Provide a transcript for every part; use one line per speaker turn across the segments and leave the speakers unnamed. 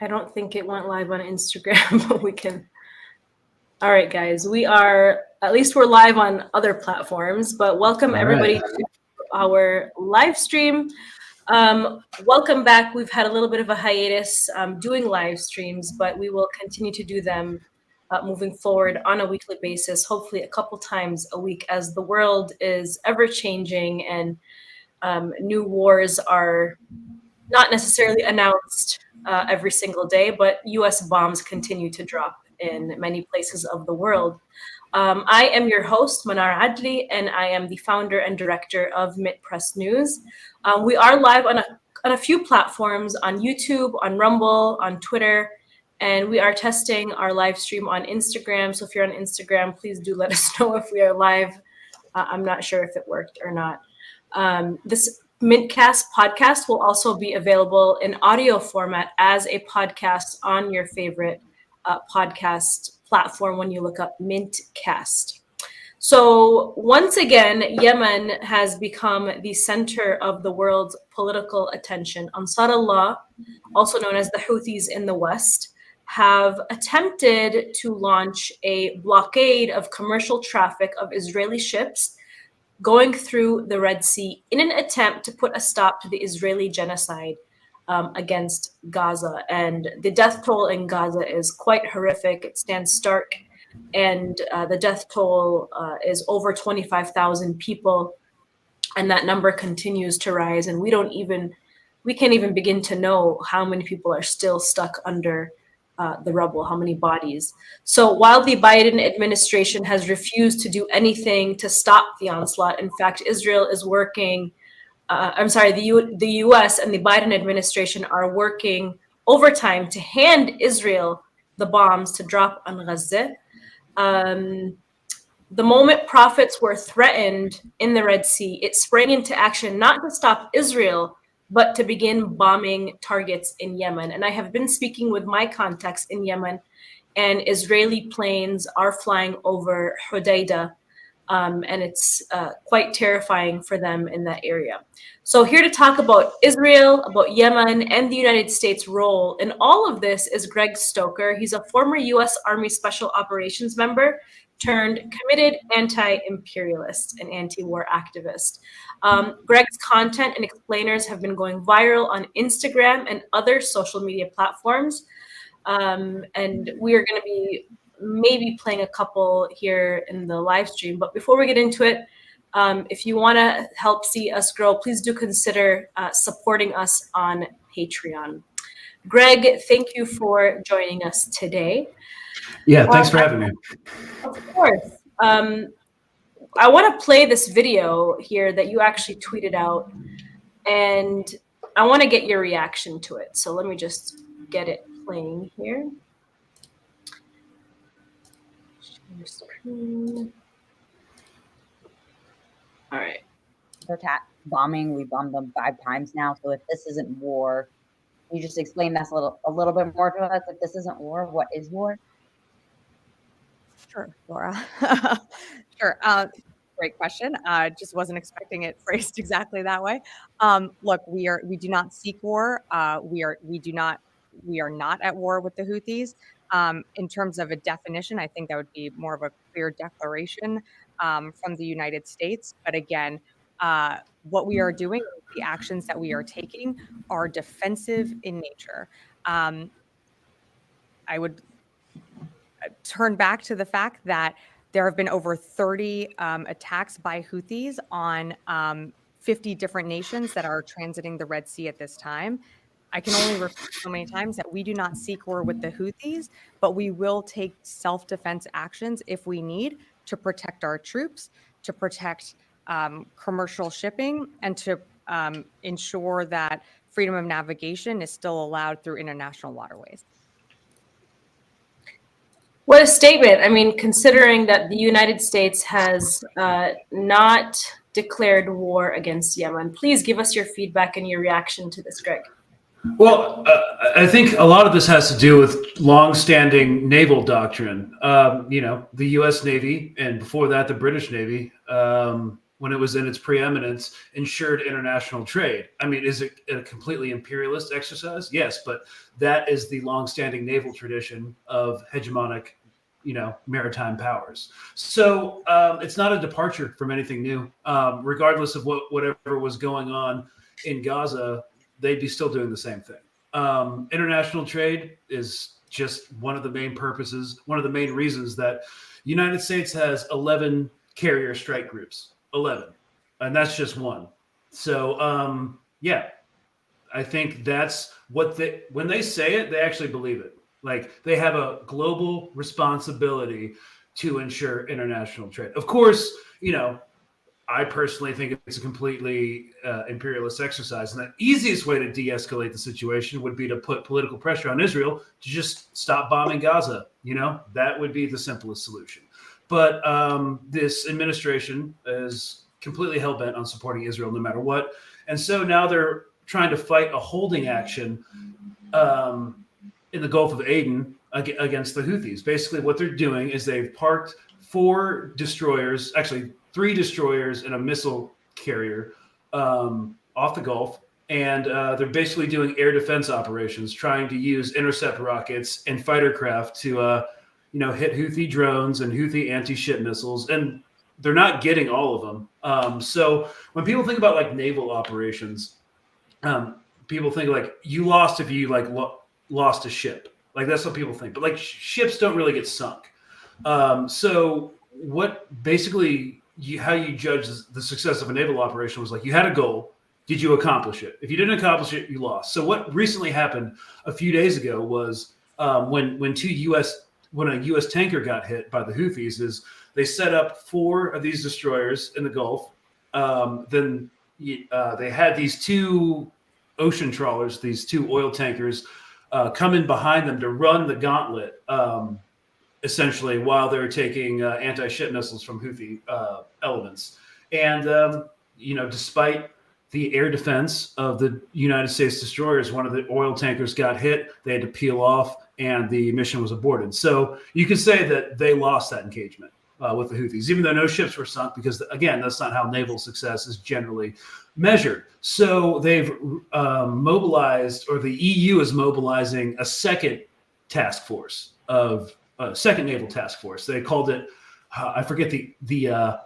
I don't think it went live on Instagram, but we can. All right, guys, at least we're live on other platforms, but welcome everybody to our live stream. Welcome back. We've had a little bit of a hiatus doing live streams, but we will continue to do them moving forward on a weekly basis, hopefully a couple times a week, as the world is ever changing and new wars are not necessarily announced every single day, but US bombs continue to drop in many places of the world. I am your host, Manar Adli, and I am the founder and director of MIT Press News. We are live on a few platforms, on YouTube, on Rumble, on Twitter, and we are testing our live stream on Instagram. So if you're on Instagram, please do let us know if we are live. I'm not sure if it worked or not. This Mintcast podcast will also be available in audio format as a podcast on your favorite podcast platform when you look up Mintcast. So once again, Yemen has become the center of the world's political attention. Ansar Allah, also known as the Houthis in the West, have attempted to launch a blockade of commercial traffic of Israeli ships going through the Red Sea in an attempt to put a stop to the Israeli genocide against Gaza. And the death toll in Gaza is quite horrific. It stands stark. And the death toll is over 25,000 people. And that number continues to rise. And we can't even begin to know how many people are still stuck under the rubble, how many bodies. So while the Biden administration has refused to do anything to stop the onslaught, in fact, Israel is working, the US and the Biden administration are working overtime to hand Israel the bombs to drop on Gaza. The moment prophets were threatened in the Red Sea, it sprang into action not to stop Israel, but to begin bombing targets in Yemen. And I have been speaking with my contacts in Yemen, and Israeli planes are flying over Hodeidah, and it's quite terrifying for them in that area. So here to talk about Israel, about Yemen, and the United States' role in all of this is Greg Stoker. He's a former US Army Special Operations member turned committed anti-imperialist and anti-war activist. Greg's content and explainers have been going viral on Instagram and other social media platforms. And we are going to be maybe playing a couple here in the live stream. But before we get into it, if you want to help see us grow, please do consider supporting us on Patreon. Greg, thank you for joining us today.
Yeah, thanks for having me.
Of course. I want to play this video here that you actually tweeted out, and I want to get your reaction to it. So let me just get it playing here. Share screen. All right.
They're bombing. We bombed them 5 times now. So if this isn't war, can you just explain that a little bit more to us? If this isn't war, what is war?
Sure, Laura. Sure. Great question. Just wasn't expecting it phrased exactly that way. Look, we do not seek war. We are not at war with the Houthis. In terms of a definition, I think that would be more of a clear declaration from the United States. But again, what we are doing, the actions that we are taking, are defensive in nature. I would turn back to the fact that there have been over 30 attacks by Houthis on 50 different nations that are transiting the Red Sea at this time. I can only repeat so many times that we do not seek war with the Houthis, but we will take self-defense actions if we need to protect our troops, to protect commercial shipping, and to ensure that freedom of navigation is still allowed through international waterways.
What a statement. I mean, considering that the United States has not declared war against Yemen. Please give us your feedback and your reaction to this, Greg.
Well, I think a lot of this has to do with longstanding naval doctrine. The U.S. Navy, and before that, the British Navy, when it was in its preeminence, ensured international trade. I mean, is it a completely imperialist exercise? Yes, but that is the longstanding naval tradition of hegemonic, maritime powers. So it's not a departure from anything new. Regardless of whatever was going on in Gaza, they'd be still doing the same thing. International trade is just one of the main purposes, one of the main reasons that the United States has 11 carrier strike groups. 11, and that's just one. So I think that's what when they say it, they actually believe it. Like, they have a global responsibility to ensure international trade. Of course, I personally think it's a completely imperialist exercise, and the easiest way to de-escalate the situation would be to put political pressure on Israel to just stop bombing Gaza. That would be the simplest solution. But this administration is completely hell-bent on supporting Israel no matter what. And so now they're trying to fight a holding action in the Gulf of Aden against the Houthis. Basically, what they're doing is they've parked 4 destroyers, actually 3 destroyers and a missile carrier off the Gulf. And they're basically doing air defense operations, trying to use intercept rockets and fighter craft to hit Houthi drones and Houthi anti-ship missiles, and they're not getting all of them. So when people think about like naval operations, people think like you lost if you lost a ship. Like, that's what people think. But like, ships don't really get sunk. So what basically how you judge the success of a naval operation was like, you had a goal. Did you accomplish it? If you didn't accomplish it, you lost. So what recently happened a few days ago was when a U.S. tanker got hit by the Houthis, is they set up 4 of these destroyers in the Gulf. Then they had these 2 ocean trawlers, these 2 oil tankers, come in behind them to run the gauntlet, essentially, while they're taking anti-ship missiles from Houthi elements. And, despite the air defense of the United States destroyers, one of the oil tankers got hit. They had to peel off, and the mission was aborted. So you could say that they lost that engagement with the Houthis, even though no ships were sunk, because, again, that's not how naval success is generally measured. So they've mobilized, or the EU is mobilizing a second task force second naval task force. They called it, I forget the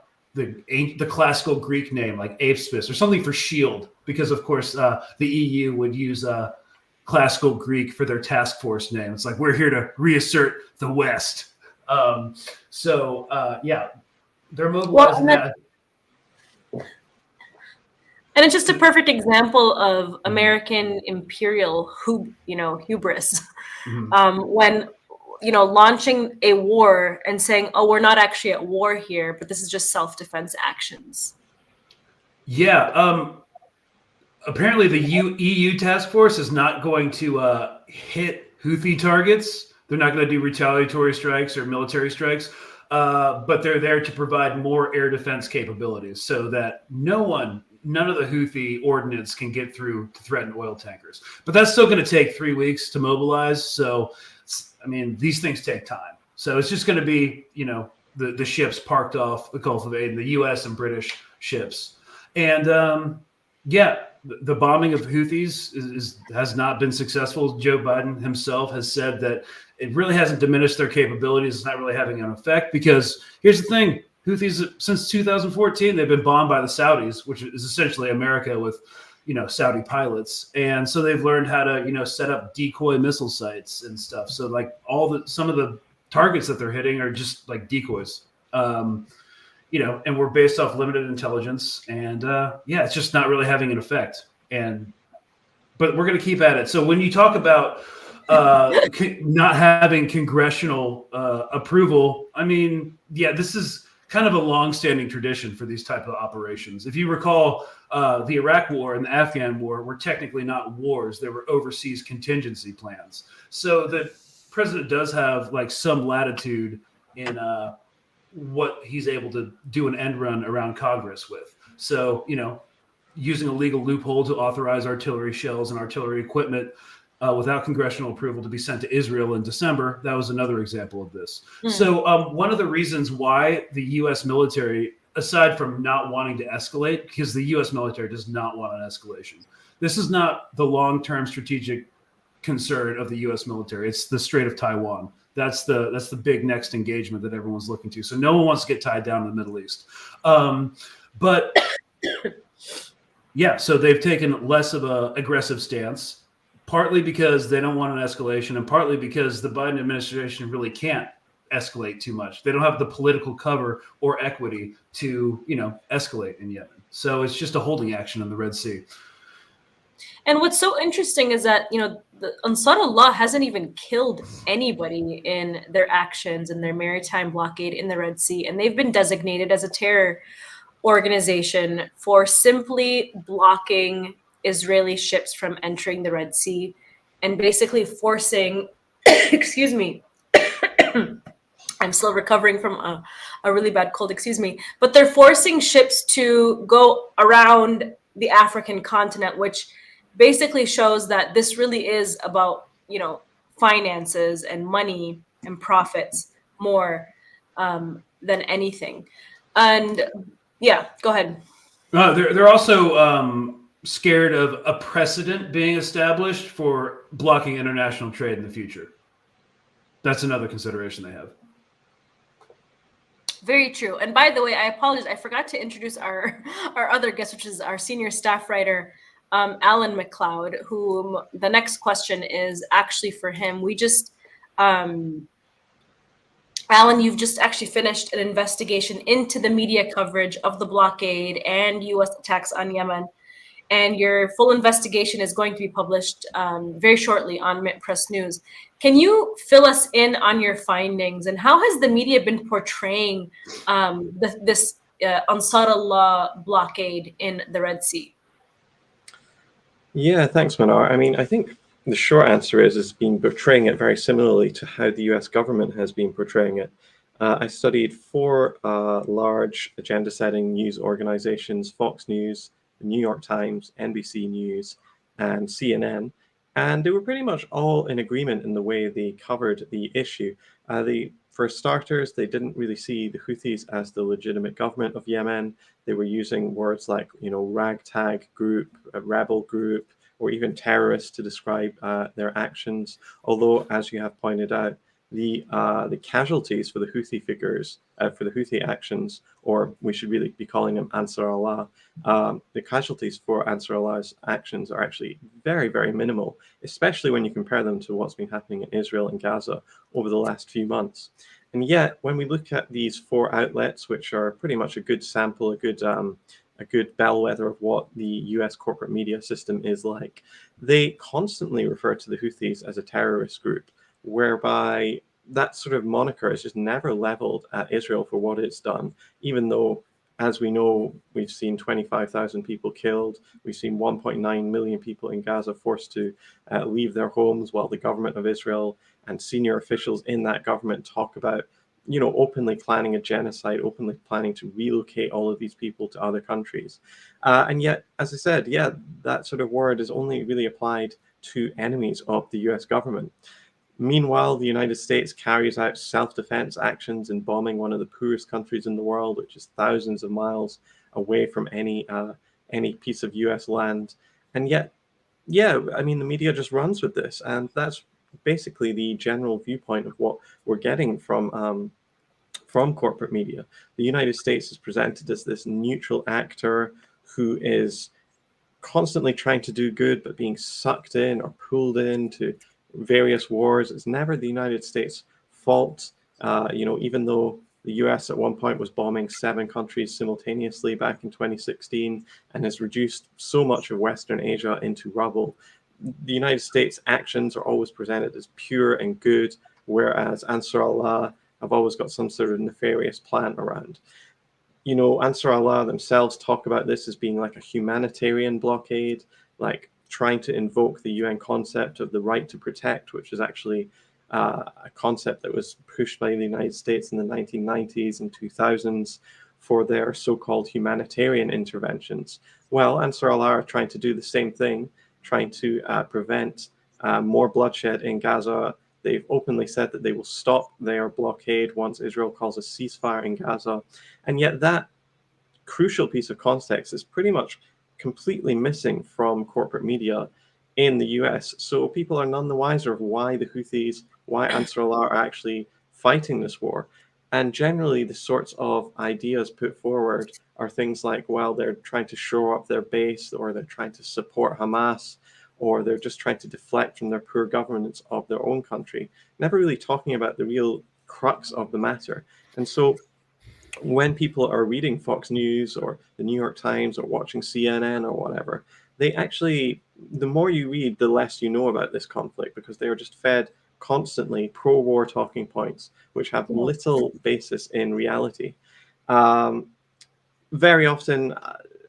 classical Greek name, like apes or something for shield, because of course the EU would use classical Greek for their task force name. It's like, we're here to reassert the West. They're mobilizing that.
And it's just a perfect example of American imperial hubris.
Mm-hmm.
When launching a war and saying, oh, we're not actually at war here, but this is just self-defense actions.
Yeah. Apparently the EU task force is not going to hit Houthi targets. They're not going to do retaliatory strikes or military strikes, but they're there to provide more air defense capabilities so that none of the Houthi ordnance can get through to threaten oil tankers. But that's still going to take 3 weeks to mobilize. So, these things take time. So it's just going to be, the ships parked off the Gulf of Aden, the U.S. and British ships. And the bombing of Houthis has not been successful. Joe Biden himself has said that it really hasn't diminished their capabilities. It's not really having an effect, because here's the thing. Houthis, since 2014, they've been bombed by the Saudis, which is essentially America with, Saudi pilots. And so they've learned how to, set up decoy missile sites and stuff. So like some of the targets that they're hitting are just like decoys, and we're based off limited intelligence, and it's just not really having an effect. But we're going to keep at it. So when you talk about not having congressional approval, this is kind of a long-standing tradition for these type of operations. If you recall, the Iraq War and the Afghan War were technically not wars; they were overseas contingency plans. So the president does have like some latitude in what he's able to do an end run around Congress with. So using a legal loophole to authorize artillery shells and artillery equipment without congressional approval to be sent to Israel in December. That was another example of this. So one of the reasons why the U.S. military aside from not wanting to escalate, because the U.S. military does not want an escalation. This is not the long-term strategic concern of the U.S. military. It's the Strait of Taiwan. That's the big next engagement that everyone's looking to. So no one wants to get tied down in the Middle East. But yeah, so they've taken less of an aggressive stance, partly because they don't want an escalation, and partly because the Biden administration really can't escalate too much. They don't have the political cover or equity to, escalate in Yemen. So it's just a holding action in the Red Sea.
And what's so interesting is that, the Ansar Allah hasn't even killed anybody in their actions in their maritime blockade in the Red Sea. And they've been designated as a terror organization for simply blocking Israeli ships from entering the Red Sea and basically forcing, excuse me, I'm still recovering from a really bad cold, excuse me, but they're forcing ships to go around the African continent, which basically shows that this really is about, finances and money and profits more than anything. And yeah, go ahead.
They're also scared of a precedent being established for blocking international trade in the future. That's another consideration they have.
Very true. And by the way, I apologize. I forgot to introduce our other guest, which is our senior staff writer, Alan McLeod, whom the next question is actually for him. We just, Alan, you've just actually finished an investigation into the media coverage of the blockade and U.S. attacks on Yemen. And your full investigation is going to be published very shortly on Mint Press News. Can you fill us in on your findings, and how has the media been portraying this Ansar Allah blockade in the Red Sea?
Yeah, thanks, Manar. I mean, I think the short answer is it's been portraying it very similarly to how the US government has been portraying it. I studied 4 large agenda-setting news organizations: Fox News, the New York Times, NBC News, and CNN. And they were pretty much all in agreement in the way they covered the issue. For starters, they didn't really see the Houthis as the legitimate government of Yemen. They were using words like, ragtag group, a rebel group, or even terrorists to describe their actions. Although, as you have pointed out, the casualties for the Houthi figures, for the Houthi actions, or we should really be calling them Ansar Allah, the casualties for Ansar Allah's actions are actually very, very minimal, especially when you compare them to what's been happening in Israel and Gaza over the last few months. And yet, when we look at these 4 outlets, which are pretty much a good sample, a good bellwether of what the US corporate media system is like, they constantly refer to the Houthis as a terrorist group, whereby that sort of moniker is just never leveled at Israel for what it's done, even though, as we know, we've seen 25,000 people killed. We've seen 1.9 million people in Gaza forced to leave their homes, while the government of Israel and senior officials in that government talk about, openly planning a genocide, openly planning to relocate all of these people to other countries. And yet, as I said, that sort of word is only really applied to enemies of the US government. Meanwhile, the United States carries out self-defense actions in bombing one of the poorest countries in the world, which is thousands of miles away from any piece of US land. And yet, the media just runs with this. And that's basically the general viewpoint of what we're getting from corporate media. The United States is presented as this neutral actor who is constantly trying to do good, but being sucked in or pulled into various wars. It's never the United States' fault. Even though the US at one point was bombing 7 countries simultaneously back in 2016 and has reduced so much of Western Asia into rubble, the United States' actions are always presented as pure and good, whereas Ansar Allah have always got some sort of nefarious plan around. Ansar Allah themselves talk about this as being like a humanitarian blockade, like trying to invoke the UN concept of the right to protect, which is actually a concept that was pushed by the United States in the 1990s and 2000s for their so-called humanitarian interventions. Well, Ansar Allah are trying to do the same thing, trying to prevent more bloodshed in Gaza. They've openly said that they will stop their blockade once Israel calls a ceasefire in Gaza. And yet that crucial piece of context is pretty much completely missing from corporate media in the US. So people are none the wiser of why the Houthis, why Ansar Allah are actually fighting this war. And generally, the sorts of ideas put forward are things like, well, they're trying to shore up their base, or they're trying to support Hamas, or they're just trying to deflect from their poor governance of their own country, never really talking about the real crux of the matter. And so when people are reading Fox News or the New York Times or watching CNN or whatever, they actually, the more you read, the less you know about this conflict, because they are just fed constantly pro-war talking points, which have little basis in reality. Very often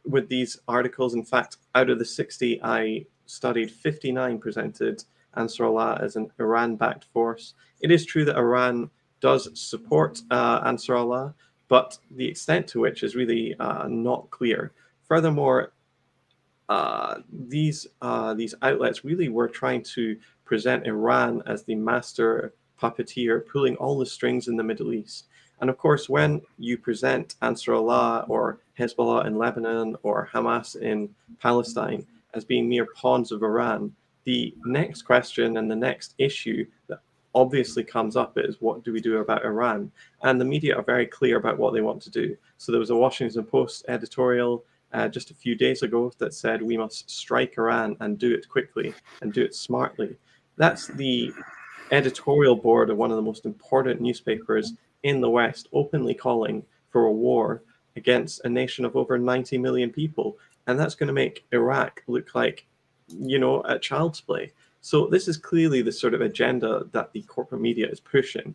with these articles, in fact, out of the 60 I studied, 59 presented Ansar Allah as an Iran-backed force. It is true that Iran does support Ansar Allah, but the extent to which is really not clear. Furthermore, these outlets really were trying to present Iran as the master puppeteer, pulling all the strings in the Middle East. And of course, when you present Ansar Allah or Hezbollah in Lebanon or Hamas in Palestine as being mere pawns of Iran, the next question and the next issue that obviously comes up is, what do we do about Iran? And the media are very clear about what they want to do. So there was a Washington Post editorial just a few days ago that said we must strike Iran and do it quickly and do it smartly. That's the editorial board of one of the most important newspapers in the West, openly calling for a war against a nation of over 90 million people. And that's going to make Iraq look like, a child's play. So this is clearly the sort of agenda that the corporate media is pushing.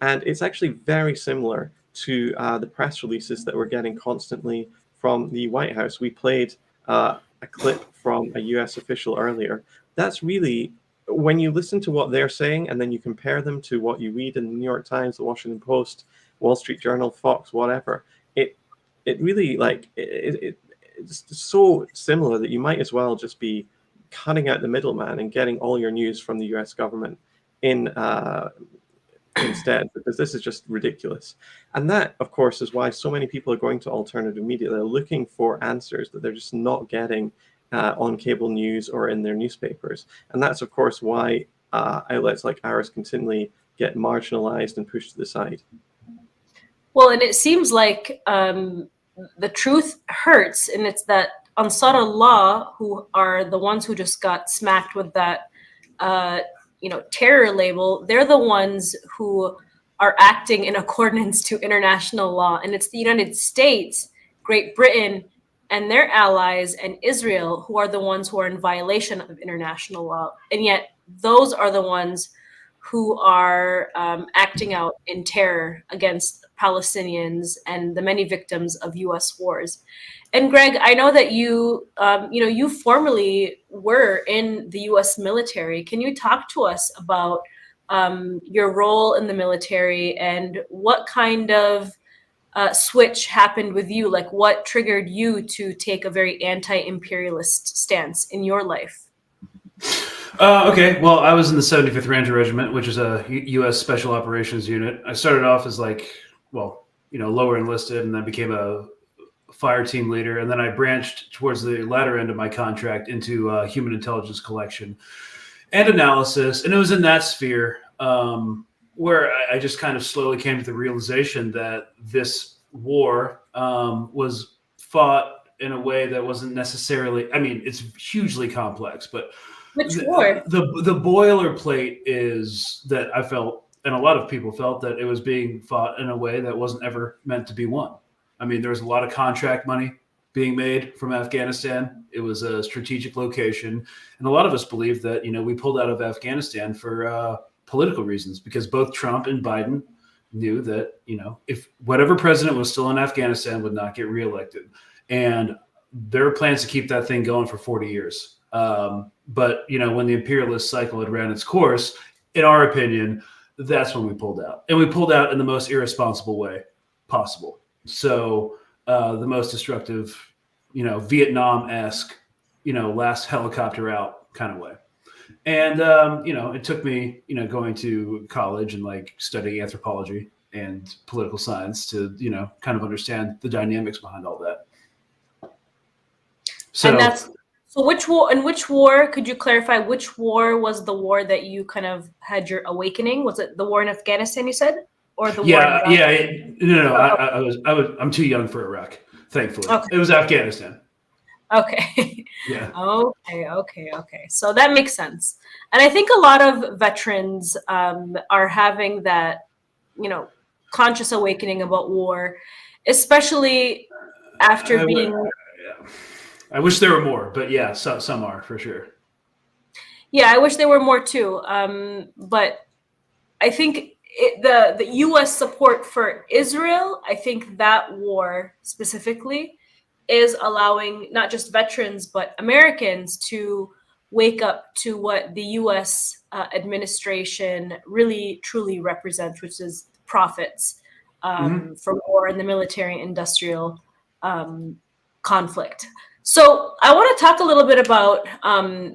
And it's actually very similar to the press releases that we're getting constantly from the White House. We played a clip from a US official earlier. That's really, when you listen to what they're saying and then you compare them to what you read in the New York Times, the Washington Post, Wall Street Journal, Fox, whatever, it really, it's so similar that you might as well just be cutting out the middleman and getting all your news from the US government instead, because this is just ridiculous. And that, of course, is why so many people are going to alternative media. They're looking for answers that they're just not getting on cable news or in their newspapers. And that's, of course, why outlets like ours continually get marginalized and pushed to the side.
Well, and it seems like the truth hurts, and it's that Ansar Allah, who are the ones who just got smacked with that terror label, they're the ones who are acting in accordance to international law. And it's the United States, Great Britain, and their allies, and Israel, who are the ones who are in violation of international law. And yet those are the ones who are acting out in terror against Palestinians and the many victims of U.S. wars. And Greg, I know that you formerly were in the U.S. military. Can you talk to us about your role in the military and what kind of switch happened with you? Like, what triggered you to take a very anti-imperialist stance in your life?
Okay, well, I was in the 75th Ranger Regiment, which is a U.S. Special Operations unit. I started off as lower enlisted, and then became a fire team leader. And then I branched towards the latter end of my contract into human intelligence collection and analysis. And it was in that sphere where I just kind of slowly came to the realization that this war was fought in a way that wasn't necessarily, it's hugely complex, but
which war?
The boilerplate is that I felt, and a lot of people felt, that it was being fought in a way that wasn't ever meant to be won. There was a lot of contract money being made from Afghanistan. It was a strategic location. And a lot of us believed that, we pulled out of Afghanistan for political reasons, because both Trump and Biden knew that, if whatever president was still in Afghanistan would not get reelected. And there were plans to keep that thing going for 40 years. But, when the imperialist cycle had ran its course, in our opinion, that's when we pulled out. And we pulled out in the most irresponsible way possible. So the most destructive, Vietnam-esque, last helicopter out kind of way. And, it took me, going to college and studying anthropology and political science to, kind of understand the dynamics behind all that. So
And that's so. Which war? And which war? Could you clarify? Which war was the war that you kind of had your awakening? Was it the war in Afghanistan? You said, or the war in Iraq?
no.
Oh.
I'm too young for Iraq. Thankfully,
Okay.
it was Afghanistan.
Okay.
Yeah.
Okay. So that makes sense. And I think a lot of veterans are having that, conscious awakening about war, especially after being.
I wish there were more, but yeah, some are for sure.
Yeah, I wish there were more too. But I think the U.S. support for Israel, I think that war specifically is allowing not just veterans but Americans to wake up to what the U.S. Administration really truly represents, which is profits from war and the military-industrial conflict. So I want to talk a little bit about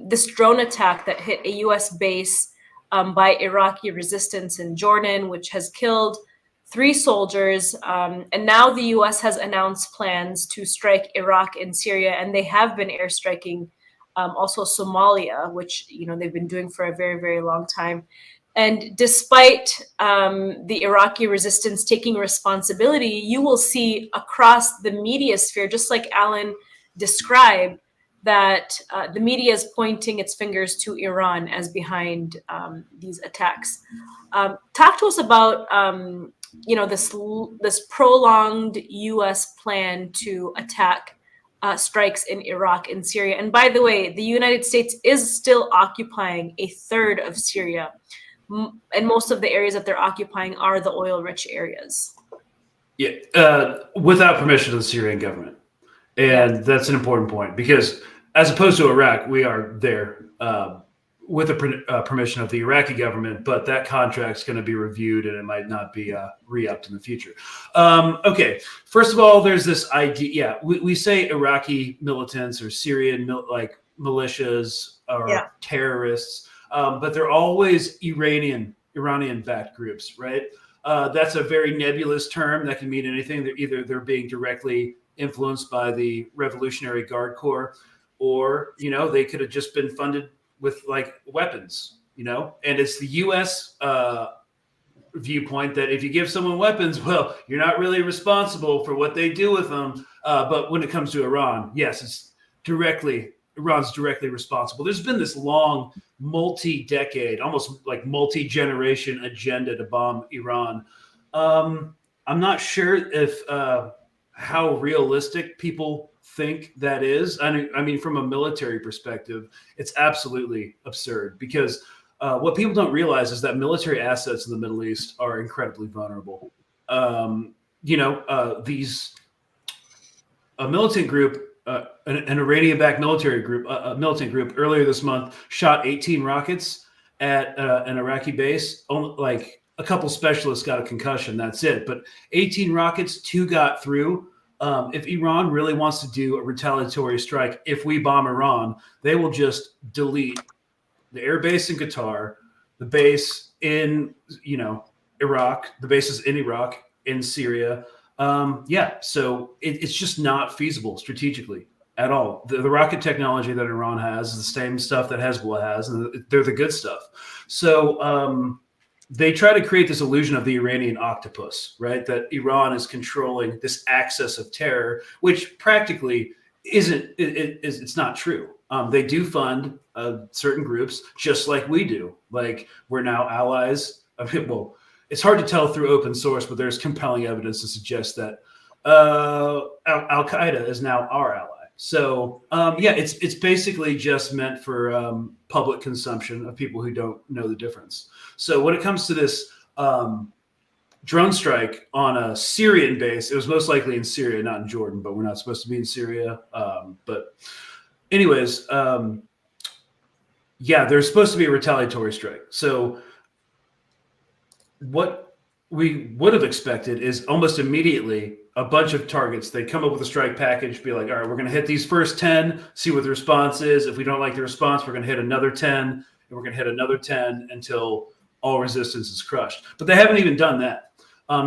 this drone attack that hit a U.S. base by Iraqi resistance in Jordan, which has killed 3 soldiers. And now the U.S. has announced plans to strike Iraq and Syria, and they have been airstriking also Somalia, which they've been doing for a very, very long time. And despite the Iraqi resistance taking responsibility, you will see across the media sphere, just like Alan described, that the media is pointing its fingers to Iran as behind these attacks. Talk to us about this prolonged U.S. plan to attack strikes in Iraq and Syria. And by the way, the United States is still occupying a third of Syria, and most of the areas that they're occupying are the oil-rich areas.
Yeah, without permission of the Syrian government. And that's an important point, because as opposed to Iraq, we are there with the permission of the Iraqi government, but that contract's going to be reviewed and it might not be re-upped in the future. Okay, first of all, there's this idea. Yeah, we say Iraqi militants or Syrian militias or terrorists, but they're always Iranian-backed groups, right? That's a very nebulous term that can mean anything. They're being directly influenced by the Revolutionary Guard Corps, or they could have just been funded with weapons, and it's the U.S. Viewpoint that if you give someone weapons, well, you're not really responsible for what they do with them. But when it comes to Iran, yes, Iran's directly responsible. There's been this long, multi-decade, almost multi-generation agenda to bomb Iran. I'm not sure if how realistic people think that is. I mean, from a military perspective, it's absolutely absurd, because what people don't realize is that military assets in the Middle East are incredibly vulnerable. A militant group, an Iranian-backed militant group earlier this month shot 18 rockets at an Iraqi base. Only, a couple specialists got a concussion. That's it. But 18 rockets, 2 got through. If Iran really wants to do a retaliatory strike, if we bomb Iran, they will just delete the air base in Qatar, the base in Iraq, the bases in Iraq, in Syria. So it's just not feasible strategically at all. The rocket technology that Iran has is the same stuff that Hezbollah has, and they're the good stuff. So they try to create this illusion of the Iranian octopus, right? That Iran is controlling this axis of terror, which practically isn't. It's not true. They do fund certain groups, just like we do. We're now allies. Well, it's hard to tell through open source, but there's compelling evidence to suggest that Al Qaeda is now our ally. So it's basically just meant for public consumption of people who don't know the difference. So when it comes to this drone strike on a Syrian base, it was most likely in Syria, not in Jordan, but we're not supposed to be in Syria. But anyways, there's supposed to be a retaliatory strike. So what we would have expected is almost immediately a bunch of targets. They come up with a strike package, be like, all right, we're going to hit these first 10, see what the response is. If we don't like the response, we're going to hit another 10, and we're going to hit another 10 until all resistance is crushed. But they haven't even done that.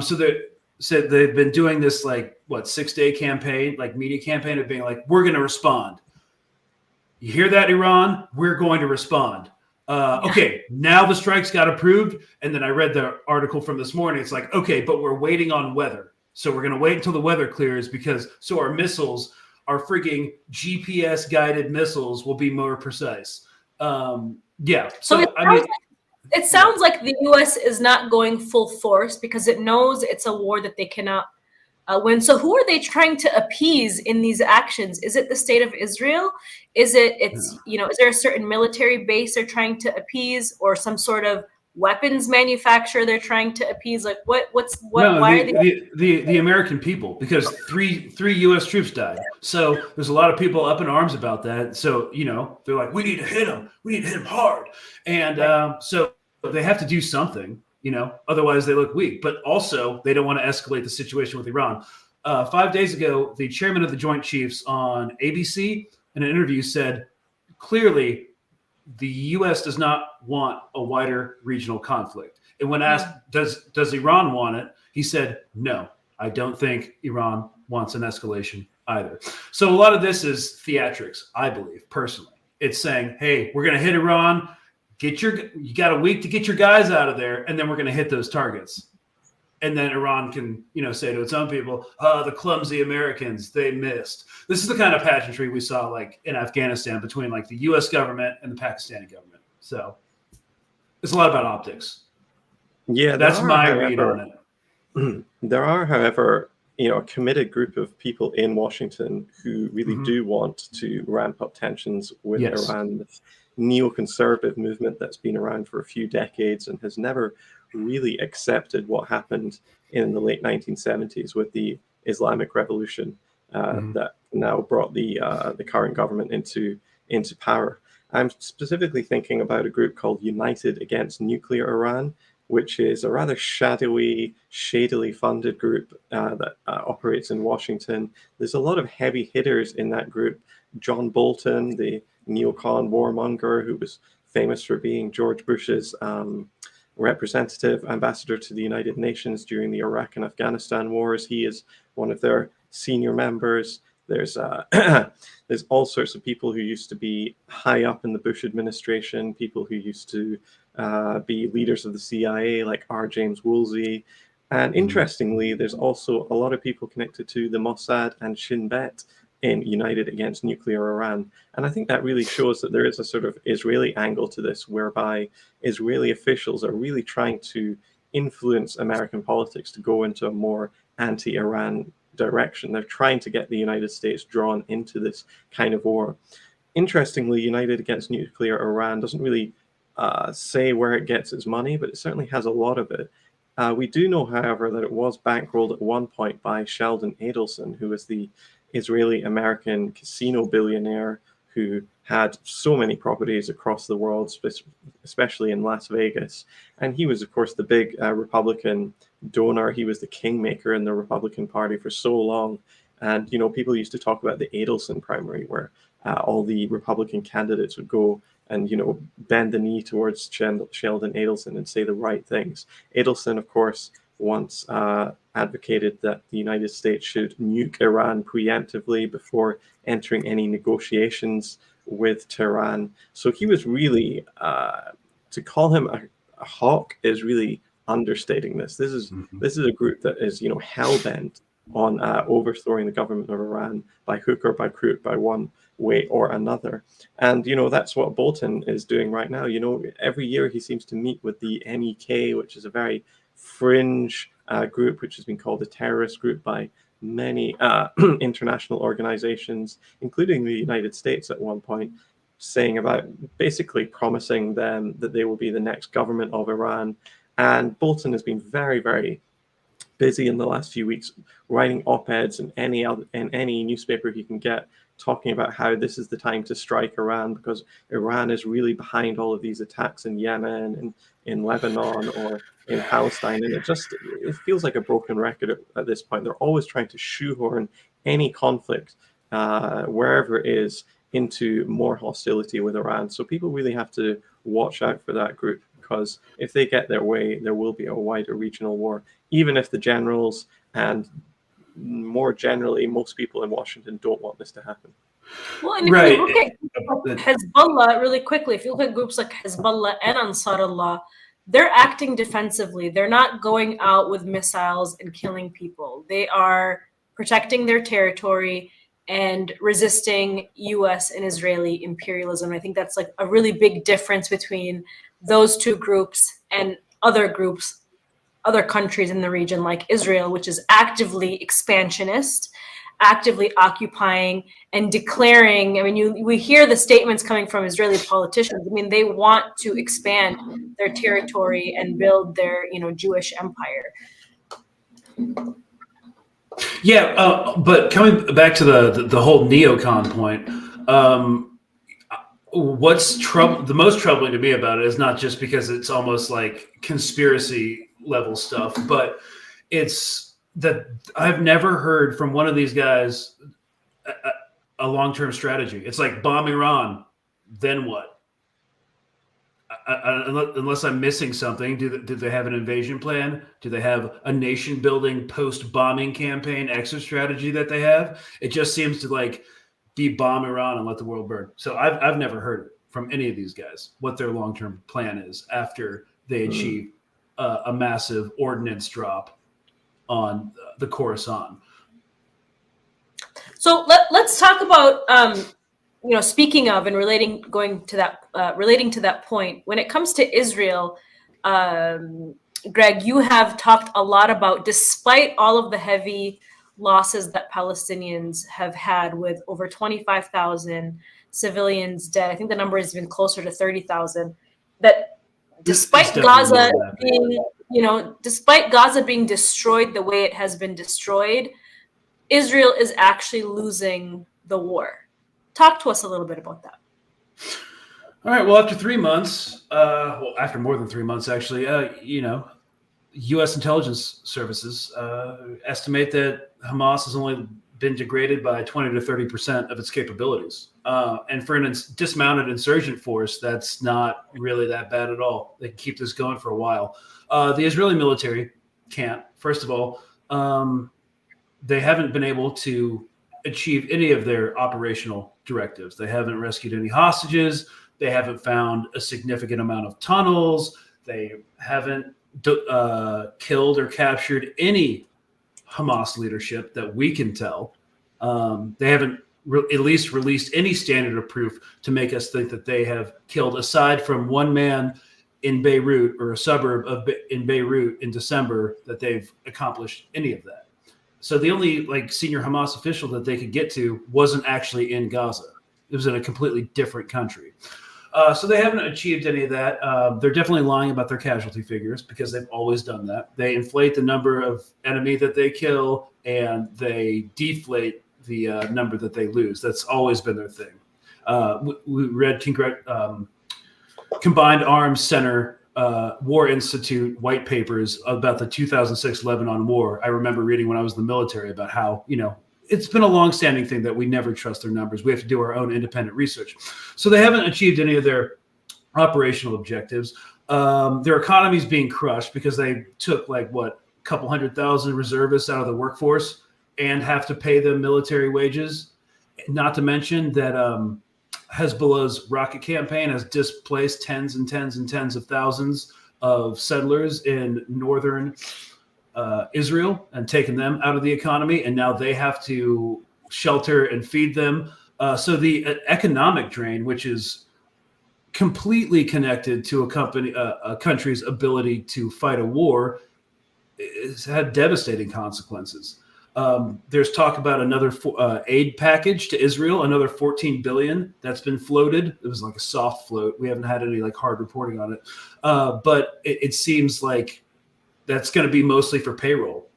So they've been doing this 6-day campaign, media campaign of being like, we're going to respond. You hear that, Iran? We're going to respond. Okay, now the strikes got approved. And then I read the article from this morning. It's like, okay, but we're waiting on weather. So we're going to wait until the weather clears so our missiles, our freaking GPS guided missiles will be more precise. Yeah. So
it sounds like the U.S. is not going full force because it knows it's a war that they cannot win. So who are they trying to appease in these actions? Is it the state of Israel? Is there a certain military base they're trying to appease, or some sort of weapons manufacturer they're trying to appease? Like why are they
the American people, because three U.S. troops died. So there's a lot of people up in arms about that. So, they're like, we need to hit them. We need to hit them hard. And so they have to do something, otherwise they look weak. But also they don't want to escalate the situation with Iran. 5 days ago, the chairman of the Joint Chiefs on ABC in an interview said clearly the U.S. does not want a wider regional conflict. And when asked, does Iran want it? He said, no, I don't think Iran wants an escalation either. So a lot of this is theatrics, I believe, personally. It's saying, hey, we're going to hit Iran. You got a week to get your guys out of there, and then we're going to hit those targets. And then Iran can, say to its own people, the clumsy Americans, they missed. This is the kind of pageantry we saw like in Afghanistan between like the U.S. government and the Pakistani government. So it's a lot about optics.
Yeah,
that's my read on
it. There are, however, a committed group of people in Washington who really do want to ramp up tensions with Iran. This neoconservative movement that's been around for a few decades and has never really accepted what happened in the late 1970s with the Islamic Revolution that now brought the current government into power. I'm specifically thinking about a group called United Against Nuclear Iran, which is a rather shadily funded group that operates in Washington. There's a lot of heavy hitters in that group. John Bolton, the neocon warmonger who was famous for being George Bush's representative ambassador to the United Nations during the Iraq and Afghanistan wars. He is one of their senior members. There's there's all sorts of people who used to be high up in the Bush administration, people who used to be leaders of the CIA like R. James Woolsey. And interestingly, there's also a lot of people connected to the Mossad and Shin Bet in United Against Nuclear Iran. And I think that really shows that there is a sort of Israeli angle to this, whereby Israeli officials are really trying to influence American politics to go into a more anti-Iran direction. They're trying to get the United States drawn into this kind of war. Interestingly, United Against Nuclear Iran doesn't really say where it gets its money, but it certainly has a lot of it. We do know, however, that it was bankrolled at one point by Sheldon Adelson, who was the Israeli-American casino billionaire who had so many properties across the world, especially in Las Vegas. And he was, of course, the big Republican donor. He was the kingmaker in the Republican Party for so long. And, people used to talk about the Adelson primary, where all the Republican candidates would go and, bend the knee towards Sheldon Adelson and say the right things. Adelson, of course, once advocated that the United States should nuke Iran preemptively before entering any negotiations with Tehran. So he was really, to call him a hawk is really understating this. This is a group that is, hell-bent on overthrowing the government of Iran by hook or by crook, by one way or another. And, that's what Bolton is doing right now. Every year he seems to meet with the MEK, which is a very fringe group, which has been called a terrorist group by many international organizations, including the United States at one point, saying about basically promising them that they will be the next government of Iran. And Bolton has been very, very busy in the last few weeks writing op-eds in any newspaper he can get, talking about how this is the time to strike Iran because Iran is really behind all of these attacks in Yemen and in Lebanon or in Palestine. And it feels like a broken record at this point. They're always trying to shoehorn any conflict, wherever it is, into more hostility with Iran. So people really have to watch out for that group, because if they get their way, there will be a wider regional war, even if the generals and more generally most people in Washington don't want this to happen.
Well, and if
Right.
you look at Hezbollah really quickly, if you look at groups like Hezbollah and Ansarullah, they're acting defensively. They're not going out with missiles and killing people. They are protecting their territory and resisting U.S. and Israeli imperialism. I think that's like a really big difference between those two groups and other groups, other countries in the region like Israel, which is actively expansionist, actively occupying and declaring. I mean, we hear the statements coming from Israeli politicians. I mean, they want to expand their territory and build their, Jewish empire.
Yeah, but coming back to the whole neocon point, what's the most troubling to me about it is not just because it's almost like conspiracy level stuff, but it's that I've never heard from one of these guys a long-term strategy. It's like bomb Iran, then what? Unless I'm missing something, do they have an invasion plan? Do they have a nation-building post-bombing campaign exit strategy that they have? It just seems to like be bomb Iran and let the world burn. So I've never heard from any of these guys what their long-term plan is after they achieve a massive ordnance drop on the Khorasan. So
let's talk about speaking of and relating to that point, when it comes to Israel, Greg, you have talked a lot about, despite all of the heavy losses that Palestinians have had with over 25,000 civilians dead, I think the number has been closer to 30,000, that despite Gaza being destroyed the way it has been destroyed, Israel is actually losing the war. Talk to us a little bit about that.
All right. Well, after 3 months, after more than 3 months, actually, U.S. intelligence services estimate that Hamas has only been degraded by 20 to 30% of its capabilities. And for an dismounted insurgent force, that's not really that bad at all. They can keep this going for a while. The Israeli military can't. First of all, they haven't been able to achieve any of their operational directives. They haven't rescued any hostages. They haven't found a significant amount of tunnels. They haven't killed or captured any Hamas leadership that we can tell. They haven't at least released any standard of proof to make us think that they have killed, aside from one man in Beirut or a suburb in Beirut in December, that they've accomplished any of that. So the only senior Hamas official that they could get to wasn't actually in Gaza. It was in a completely different country. So they haven't achieved any of that. They're definitely lying about their casualty figures because they've always done that. They inflate the number of enemy that they kill and they deflate the number that they lose. That's always been their thing. We read Combined Arms Center War Institute white papers about the 2006 Lebanon War. I remember reading when I was in the military about how, it's been a long-standing thing that we never trust their numbers. We have to do our own independent research. So they haven't achieved any of their operational objectives. Their economy is being crushed because they took a couple 100,000 reservists out of the workforce and have to pay them military wages. Not to mention that Hezbollah's rocket campaign has displaced tens and tens and tens of thousands of settlers in northern Israel and taken them out of the economy, and now they have to shelter and feed them. So the economic drain, which is completely connected to a country's ability to fight a war, has had devastating consequences. There's talk about another aid package to Israel, another $14 billion that's been floated. It was like a soft float. We haven't had any hard reporting on it, but it seems like that's going to be mostly for payroll,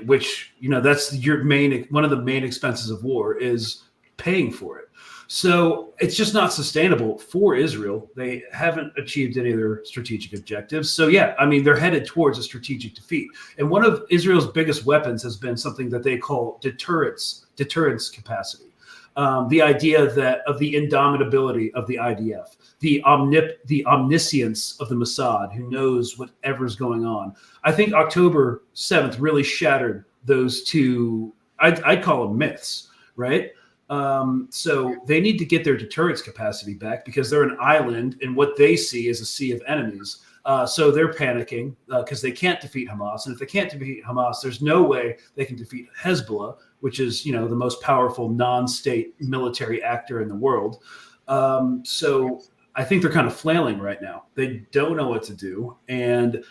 which, that's one of the main expenses of war is paying for it. So it's just not sustainable for Israel. They haven't achieved any of their strategic objectives. So yeah, they're headed towards a strategic defeat. And one of Israel's biggest weapons has been something that they call deterrence capacity. The idea of the indomitability of the IDF, the omniscience of the Mossad, who knows whatever's going on. I think October 7th really shattered those two, I'd call them myths, right? So they need to get their deterrence capacity back because they're an island in what they see as a sea of enemies. So they're panicking because they can't defeat Hamas. And if they can't defeat Hamas, there's no way they can defeat Hezbollah, which is, the most powerful non-state military actor in the world. So I think they're kind of flailing right now. They don't know what to do. And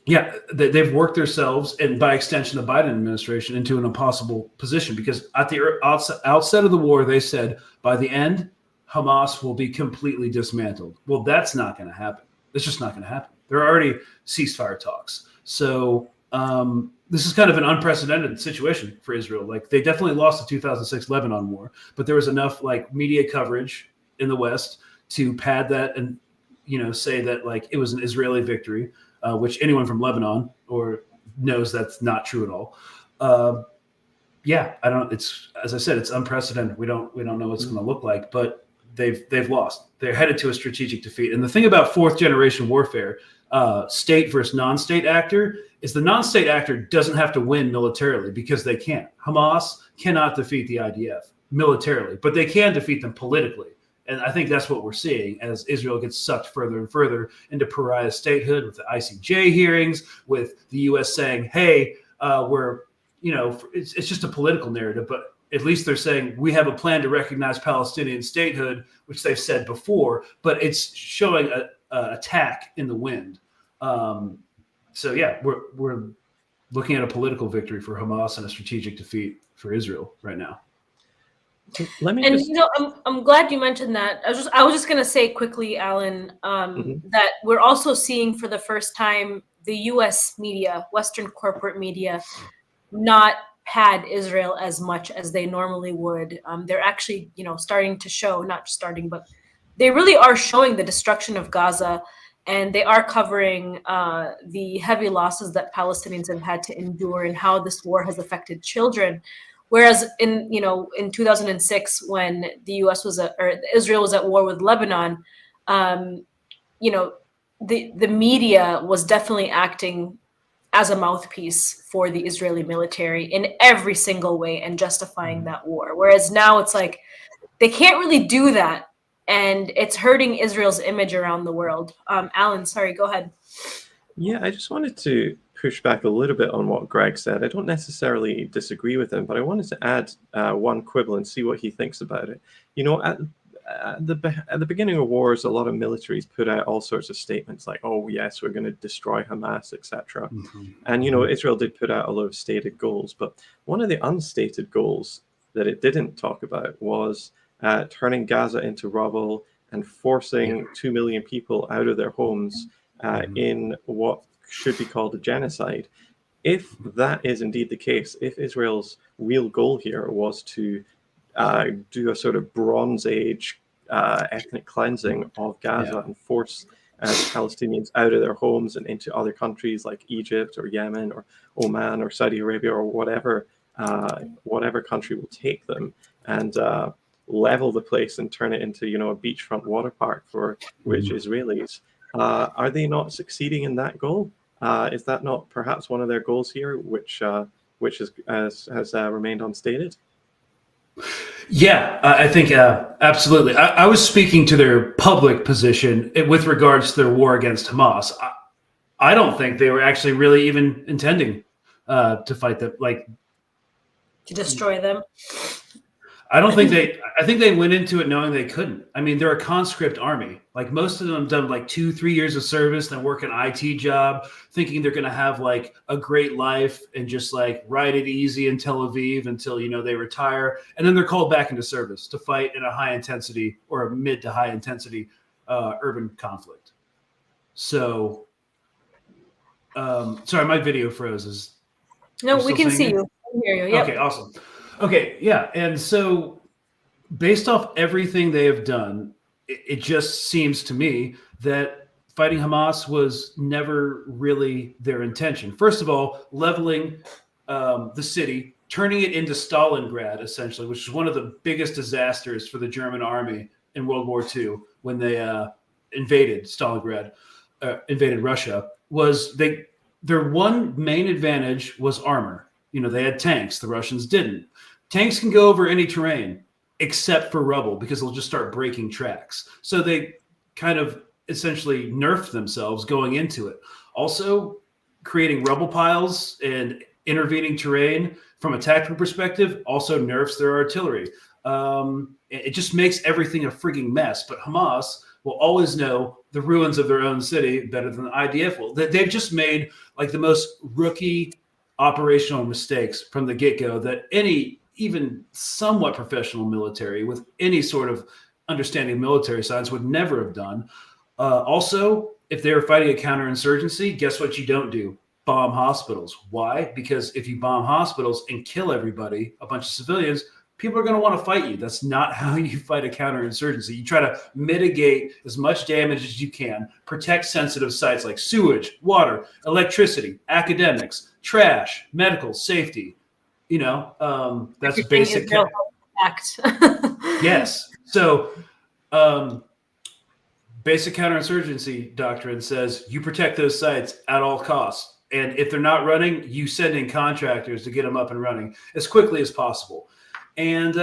yeah, they've worked themselves, and by extension, the Biden administration, into an impossible position because at the outset of the war, they said by the end, Hamas will be completely dismantled. Well, that's not going to happen. It's just not going to happen. There are already ceasefire talks. So this is kind of an unprecedented situation for Israel. Like, they definitely lost the 2006 Lebanon war, but there was enough media coverage in the West to pad that and say that it was an Israeli victory. Which anyone from Lebanon knows that's not true at all. It's, as I said, it's unprecedented. We don't know what it's going to look like, but they've lost. They're headed to a strategic defeat. And the thing about fourth generation warfare, state versus non-state actor, is the non-state actor doesn't have to win militarily because they can't. Hamas cannot defeat the IDF militarily, but they can defeat them politically. And I think that's what we're seeing as Israel gets sucked further and further into pariah statehood with the ICJ hearings, with the U.S. saying, hey, it's just a political narrative, but at least they're saying we have a plan to recognize Palestinian statehood, which they've said before, but it's showing a attack in the wind. We're looking at a political victory for Hamas and a strategic defeat for Israel right now.
I'm glad you mentioned that. I was just going to say quickly, Alan, that we're also seeing for the first time the U.S. media, Western corporate media, not pad Israel as much as they normally would. They're actually, starting to show, not starting, but they really are showing the destruction of Gaza, and they are covering the heavy losses that Palestinians have had to endure and how this war has affected children. Whereas in 2006, when the U.S. Israel was at war with Lebanon, the media was definitely acting as a mouthpiece for the Israeli military in every single way and justifying that war. Whereas now it's like they can't really do that, and it's hurting Israel's image around the world. Alan, sorry, go ahead.
Yeah, I just wanted to push back a little bit on what Greg said. I don't necessarily disagree with him, but I wanted to add one quibble and see what he thinks about it. At the beginning of wars, a lot of militaries put out all sorts of statements like, oh, yes, we're going to destroy Hamas, etc. And, Israel did put out a lot of stated goals, but one of the unstated goals that it didn't talk about was turning Gaza into rubble and forcing 2 million people out of their homes in what should be called a genocide. If that is indeed the case, if Israel's real goal here was to do a sort of Bronze Age ethnic cleansing of Gaza and force Palestinians out of their homes and into other countries like Egypt or Yemen or Oman or Saudi Arabia or whatever country will take them, and level the place and turn it into a beachfront water park for rich Israelis, are they not succeeding in that goal? Is that not perhaps one of their goals here, which has remained unstated?
Yeah, I think absolutely. I was speaking to their public position with regards to their war against Hamas. I don't think they were actually really even intending to fight them,
to destroy them.
I think they went into it knowing they couldn't. I mean, they're a conscript army. Most of them have done 2-3 years of service, then work an IT job, thinking they're going to have a great life and just ride it easy in Tel Aviv until, they retire. And then they're called back into service to fight in a high intensity or a mid to high intensity urban conflict. So, sorry, my video froze.
No, we can see you. I can hear you. Yep.
Okay, awesome. Okay, yeah. And so based off everything they have done, it just seems to me that fighting Hamas was never really their intention. First of all, leveling the city, turning it into Stalingrad, essentially, which is one of the biggest disasters for the German army in World War II when they invaded Stalingrad, invaded Russia, was their one main advantage was armor. They had tanks. The Russians didn't. tanks can go over any terrain except for rubble because they'll just start breaking tracks. So they kind of essentially nerfed themselves going into it. Also, creating rubble piles and intervening terrain from a tactical perspective also nerfs their artillery. It just makes everything a frigging mess. But Hamas will always know the ruins of their own city better than the IDF will. They've just made like the most rookie operational mistakes from the get-go that any even somewhat professional military with any sort of understanding of military science would never have done. Also, if they were fighting a counterinsurgency, guess what you don't do? Bomb hospitals. Why? Because if you bomb hospitals and kill everybody, a bunch of civilians, people are going to want to fight you. That's not how you fight a counterinsurgency. You try to mitigate as much damage as you can, protect sensitive sites like sewage, water, electricity, academics, trash, medical, safety. You know, that's
Everything
basic.
Israel act.
Yes. So basic counterinsurgency doctrine says you protect those sites at all costs. And if they're not running, you send in contractors to get them up and running as quickly as possible. And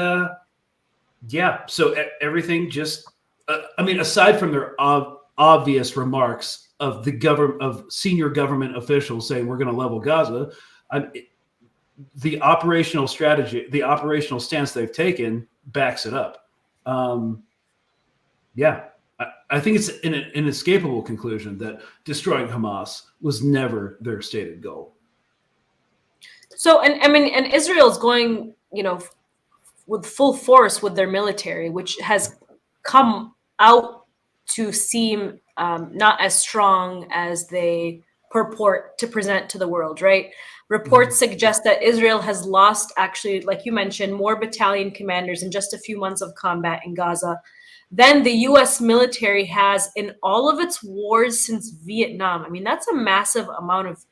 yeah, so everything just, I mean, aside from their obvious remarks of the government, of senior government officials saying we're going to level Gaza, the operational strategy, the operational stance they've taken backs it up. Yeah, I think it's an inescapable conclusion that destroying Hamas was never their stated goal.
So, and I mean, and Israel's going, you know, with full force with their military, which has come out to seem not as strong as they purport to present to the world, right? Reports suggest that Israel has lost, actually, like you mentioned, more battalion commanders in just a few months of combat in Gaza than the US military has in all of its wars since Vietnam. I mean, that's a massive amount of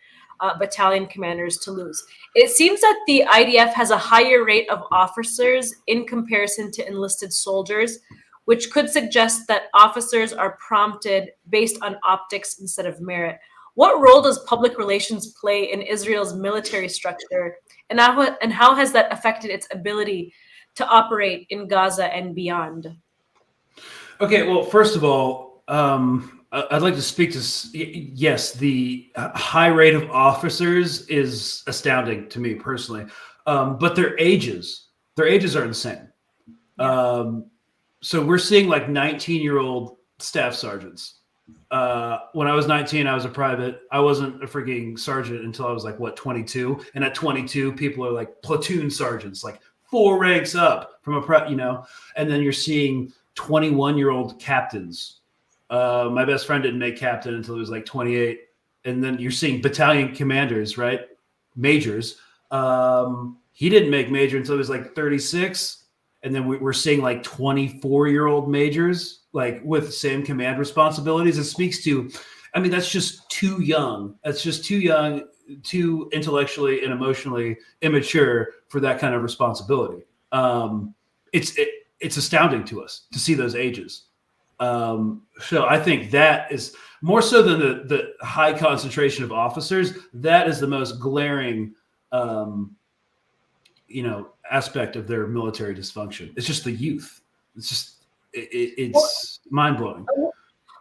battalion commanders to lose. It seems that the IDF has a higher rate of officers in comparison to enlisted soldiers, which could suggest that officers are prompted based on optics instead of merit. What role does public relations play in Israel's military structure, and how has that affected its ability to operate in Gaza and beyond?
Okay, well, first of all, I'd like to speak to, yes, the high rate of officers is astounding to me personally, but their ages are insane. So we're seeing like 19-year-old staff sergeants. When I was 19, I was a private. I wasn't a freaking sergeant until I was like, 22? And at 22, people are like platoon sergeants, like 4 ranks up from and then you're seeing 21-year-old captains. My best friend didn't make captain until he was like 28. And then you're seeing battalion commanders, right? Majors. He didn't make major until he was like 36. And then we're seeing like 24-year-old majors, like with the same command responsibilities. It speaks to, I mean, that's just too young. That's just too young, too intellectually and emotionally immature for that kind of responsibility. It's astounding to us to see those ages. So I think that is more so than the high concentration of officers. That is the most glaring, aspect of their military dysfunction. It's just the youth. It's just it's mind blowing.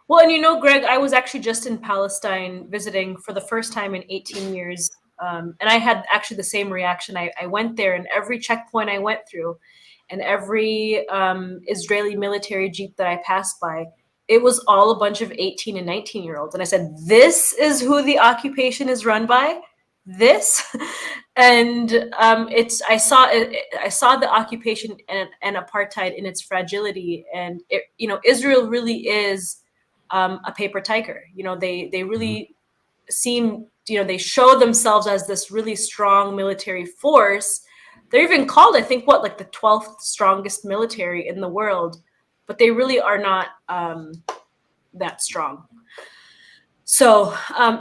Well, and Greg, I was actually just in Palestine visiting for the first time in 18 years, and I had actually the same reaction. I went there, and every checkpoint I went through, and every Israeli military jeep that I passed by, it was all a bunch of 18 and 19-year-olds. And I said, this is who the occupation is run by? This? And I saw the occupation and apartheid in its fragility. And, Israel really is a paper tiger. They really seem, they show themselves as this really strong military force. They're even called, I think, like the 12th strongest military in the world, but they really are not that strong. So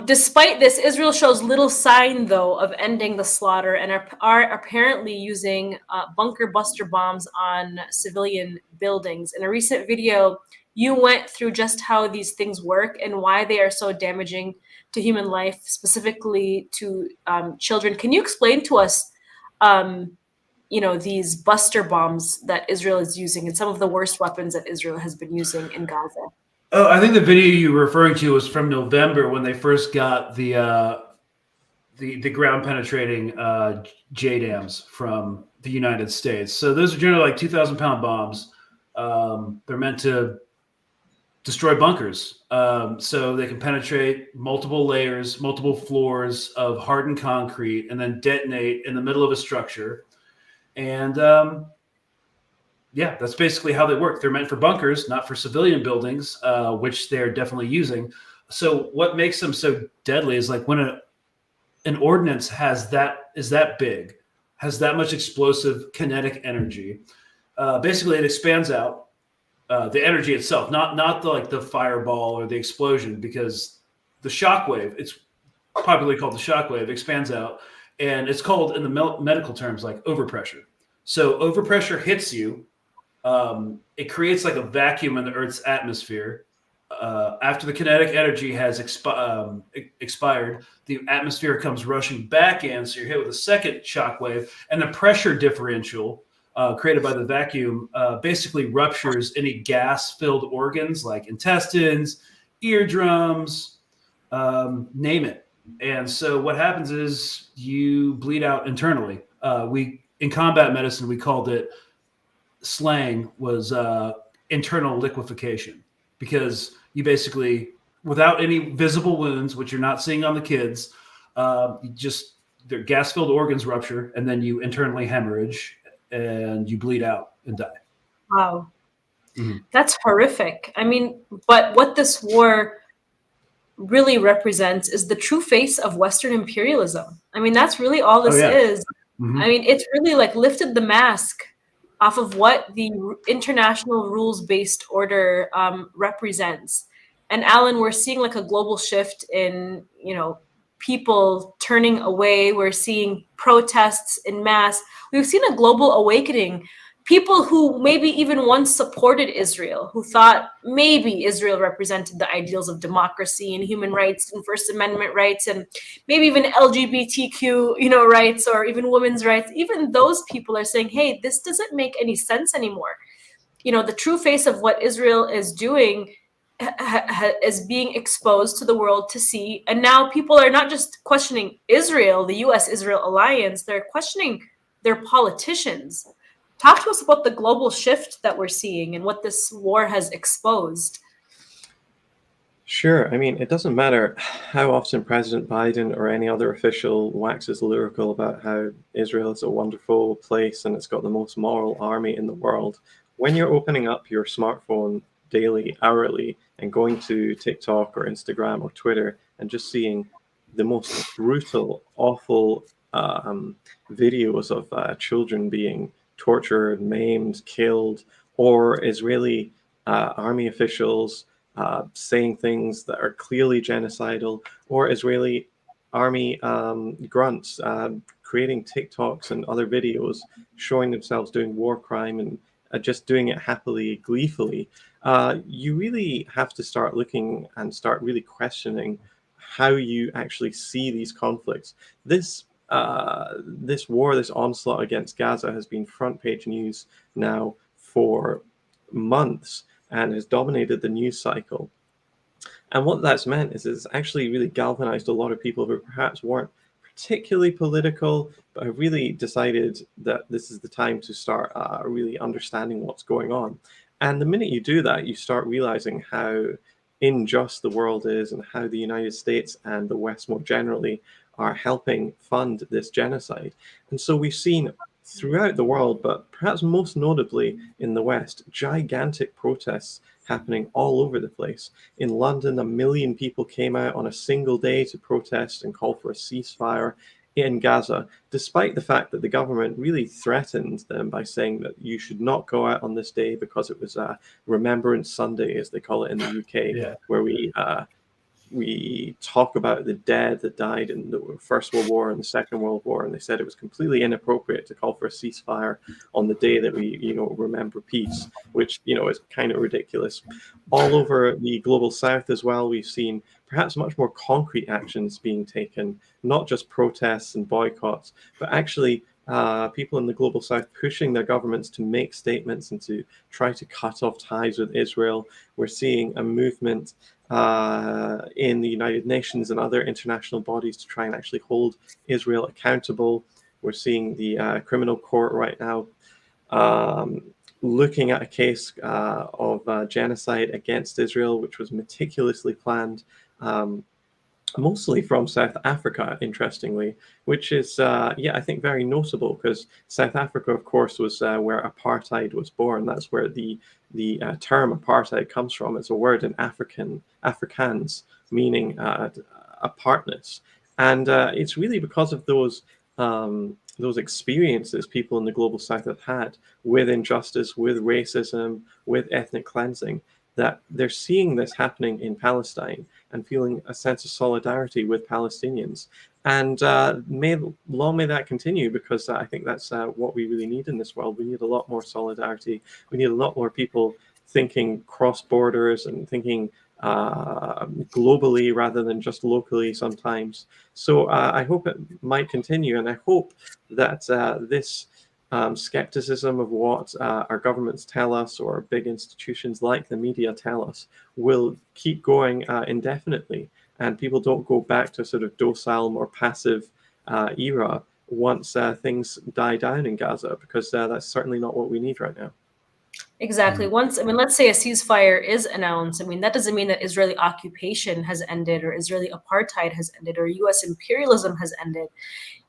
despite this, Israel shows little sign, though, of ending the slaughter and are apparently using bunker buster bombs on civilian buildings. In a recent video, you went through just how these things work and why they are so damaging to human life, specifically to children. Can you explain to us these buster bombs that Israel is using, and some of the worst weapons that Israel has been using in Gaza.
Oh, I think the video you were referring to was from November when they first got the ground penetrating JDAMs from the United States. So those are generally like 2,000-pound bombs. They're meant to destroy bunkers, so they can penetrate multiple layers, multiple floors of hardened concrete, and then detonate in the middle of a structure. And yeah, that's basically how they work. They're meant for bunkers, not for civilian buildings, which they're definitely using. So what makes them so deadly is like when an ordnance is that big, has that much explosive kinetic energy. Basically, it expands out the energy itself, not the fireball or the explosion, because the shockwave, it's popularly called the shockwave, expands out, and it's called in the medical terms like overpressure. So overpressure hits you. It creates like a vacuum in the Earth's atmosphere. After the kinetic energy has expired, the atmosphere comes rushing back in, so you're hit with a second shock wave, and the pressure differential created by the vacuum basically ruptures any gas-filled organs like intestines, eardrums, name it. And so what happens is you bleed out internally. In combat medicine, we called it, slang was internal liquefaction, because you basically, without any visible wounds, which you're not seeing on the kids, their gas-filled organs rupture, and then you internally hemorrhage, and you bleed out and die.
Wow. Mm-hmm. That's horrific. I mean, but what this war really represents is the true face of Western imperialism. I mean, that's really all this is. Mm-hmm. I mean, it's really like lifted the mask off of what the international rules-based order represents. And Alan, we're seeing like a global shift in, people turning away. We're seeing protests in mass. We've seen a global awakening. People who maybe even once supported Israel, who thought maybe Israel represented the ideals of democracy and human rights and First Amendment rights, and maybe even LGBTQ, rights, or even women's rights. Even those people are saying, hey, this doesn't make any sense anymore. The true face of what Israel is doing is being exposed to the world to see. And now people are not just questioning Israel, the US-Israel alliance, they're questioning their politicians. Talk to us about the global shift that we're seeing and what this war has exposed.
Sure. I mean, it doesn't matter how often President Biden or any other official waxes lyrical about how Israel is a wonderful place and it's got the most moral army in the world. When you're opening up your smartphone daily, hourly, and going to TikTok or Instagram or Twitter and just seeing the most brutal, awful videos of children being tortured, maimed, killed, or Israeli army officials saying things that are clearly genocidal, or Israeli army grunts creating TikToks and other videos showing themselves doing war crime and just doing it happily, gleefully. You really have to start looking and start really questioning how you actually see these conflicts. This war, this onslaught against Gaza has been front page news now for months and has dominated the news cycle. And what that's meant is it's actually really galvanized a lot of people who perhaps weren't particularly political, but have really decided that this is the time to start really understanding what's going on. And the minute you do that, you start realizing how unjust the world is and how the United States and the West more generally are helping fund this genocide. And so we've seen throughout the world, but perhaps most notably in the West, gigantic protests happening all over the place. In London, 1 million people came out on a single day to protest and call for a ceasefire in Gaza, despite the fact that the government really threatened them by saying that you should not go out on this day because it was a Remembrance Sunday, as they call it in the UK, where we talk about the dead that died in the First World War and the Second World War, and they said it was completely inappropriate to call for a ceasefire on the day that we, remember peace, which, is kind of ridiculous. All over the global south as well, we've seen perhaps much more concrete actions being taken, not just protests and boycotts, but actually people in the global south pushing their governments to make statements and to try to cut off ties with Israel. We're seeing a movement in the United Nations and other international bodies to try and actually hold Israel accountable. We're seeing the criminal court right now looking at a case of genocide against Israel, which was meticulously planned, mostly from South Africa, interestingly, which is, I think very notable, because South Africa, of course, was where apartheid was born. That's where the term apartheid comes from. It's a word in Afrikaans, meaning apartness. And it's really because of those experiences people in the global south have had with injustice, with racism, with ethnic cleansing, that they're seeing this happening in Palestine and feeling a sense of solidarity with Palestinians. And long may that continue, because I think that's what we really need in this world. We need a lot more solidarity. We need a lot more people thinking cross borders and thinking globally rather than just locally sometimes. So I hope it might continue, and I hope that this skepticism of what our governments tell us, or big institutions like the media tell us, will keep going indefinitely, and people don't go back to sort of docile, more passive era once things die down in Gaza, because that's certainly not what we need right now.
Exactly. Let's say a ceasefire is announced. that doesn't mean that Israeli occupation has ended, or Israeli apartheid has ended, or U.S. imperialism has ended.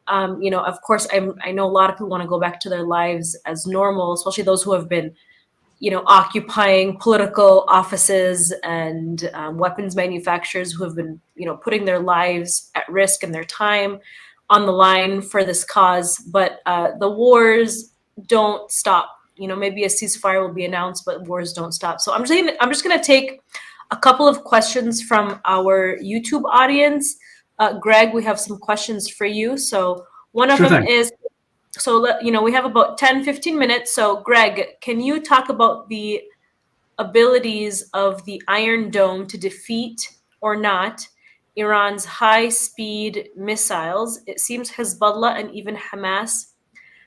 Of course, I know a lot of people want to go back to their lives as normal, especially those who have been, occupying political offices and weapons manufacturers who have been, putting their lives at risk and their time on the line for this cause. But the wars don't stop. Maybe a ceasefire will be announced, but wars don't stop. So I'm just going to take a couple of questions from our YouTube audience. Greg, we have some questions for you. So one of them is, we have about 10, 15 minutes. So Greg, can you talk about the abilities of the Iron Dome to defeat or not Iran's high-speed missiles? It seems Hezbollah and even Hamas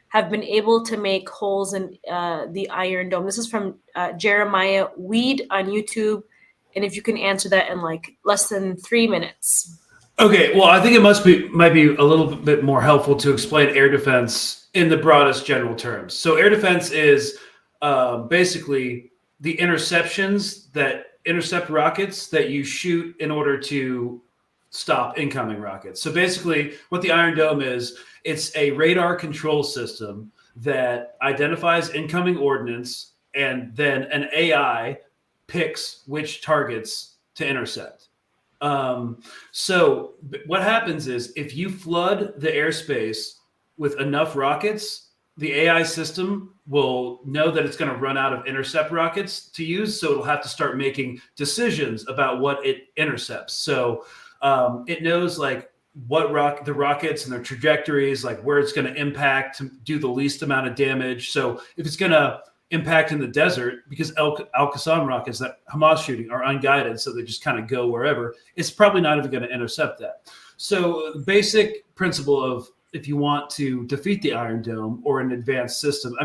have been able to make holes in the Iron Dome. This is from Jeremiah Weed on YouTube. And if you can answer that in like less than 3 minutes.
Okay, well, I think it might be a little bit more helpful to explain air defense in the broadest general terms. So air defense is basically the interceptions that intercept rockets that you shoot in order to stop incoming rockets. So basically what the Iron Dome is, it's a radar control system that identifies incoming ordnance, and then an AI picks which targets to intercept. So what happens is, if you flood the airspace with enough rockets, the AI system will know that it's going to run out of intercept rockets to use. So it'll have to start making decisions about what it intercepts. So it knows like the rockets and their trajectories, like where it's going to impact to do the least amount of damage. So if it's going to impact in the desert, because Al-Qassam rockets that Hamas shooting are unguided, so they just kind of go wherever, it's probably not even going to intercept that. So the basic principle of, if you want to defeat the Iron Dome or an advanced system,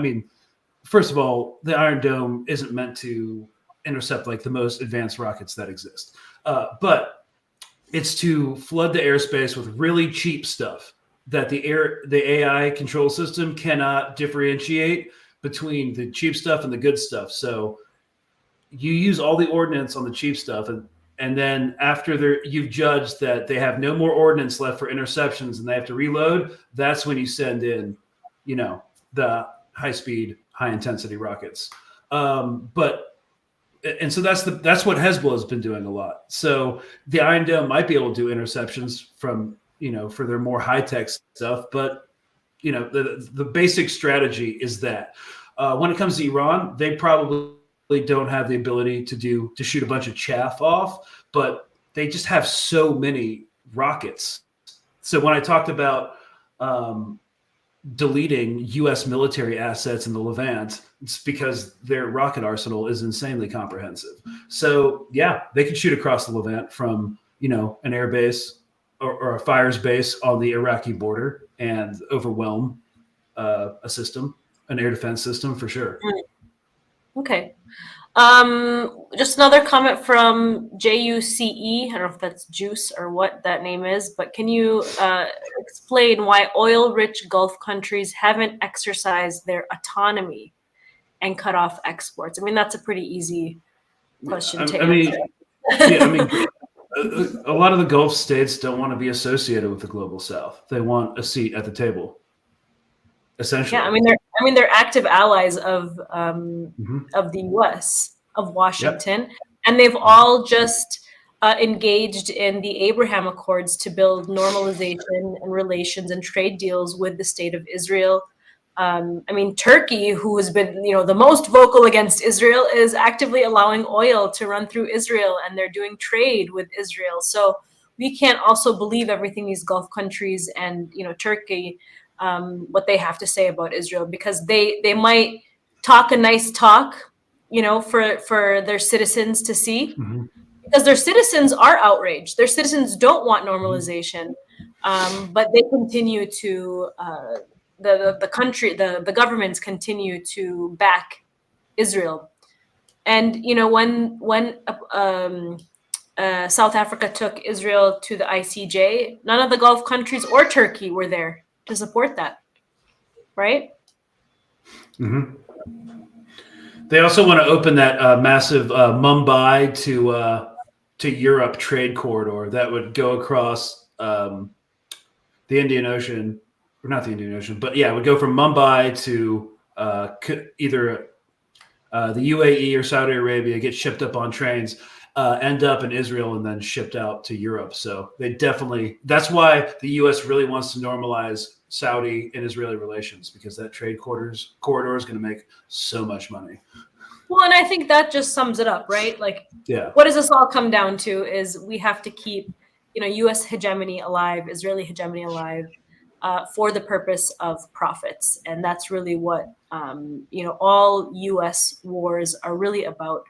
first of all, the Iron Dome isn't meant to intercept like the most advanced rockets that exist, but it's to flood the airspace with really cheap stuff that the AI control system cannot differentiate between the cheap stuff and the good stuff. So you use all the ordnance on the cheap stuff, and then after you've judged that they have no more ordnance left for interceptions and they have to reload, that's when you send in, the high-speed, high-intensity rockets. And so that's what Hezbollah has been doing a lot. So the Iron Dome might be able to do interceptions from, for their more high-tech stuff, but the basic strategy is that when it comes to Iran, they probably don't have the ability to shoot a bunch of chaff off, but they just have so many rockets. So when I talked about deleting U.S. military assets in the Levant, it's because their rocket arsenal is insanely comprehensive. So yeah, they can shoot across the Levant from an air base or a fires base on the Iraqi border and overwhelm a system, an air defense system for sure.
Okay. Just another comment from JUCE. I don't know if that's juice or what that name is, but can you explain why oil-rich Gulf countries haven't exercised their autonomy and cut off exports? I mean, that's a pretty easy question to answer.
Yeah, I mean, a lot of the Gulf states don't want to be associated with the global South. They want a seat at the table, essentially.
Yeah, I mean they're active allies of the U.S., of Washington, and they've all just engaged in the Abraham Accords to build normalization and relations and trade deals with the state of Israel. I mean, Turkey, who has been, the most vocal against Israel, is actively allowing oil to run through Israel, and they're doing trade with Israel. So we can't also believe everything these Gulf countries and, Turkey, what they have to say about Israel, because they might talk a nice talk, for their citizens to see, because their citizens are outraged. Their citizens don't want normalization, but they continue to. The governments continue to back Israel, and when South Africa took Israel to the ICJ, none of the Gulf countries or Turkey were there to support that, right?
They also want to open that massive Mumbai to Europe trade corridor that would go across the Indian Ocean. Or not the Indian Ocean, but yeah, it would go from Mumbai to either the UAE or Saudi Arabia, get shipped up on trains, end up in Israel, and then shipped out to Europe. So that's why the U.S. really wants to normalize Saudi and Israeli relations, because that trade corridor is going to make so much money.
Well, and I think that just sums it up, right? Like, what does this all come down to is we have to keep, U.S. hegemony alive, Israeli hegemony alive, for the purpose of profits. And that's really what, all U.S. wars are really about.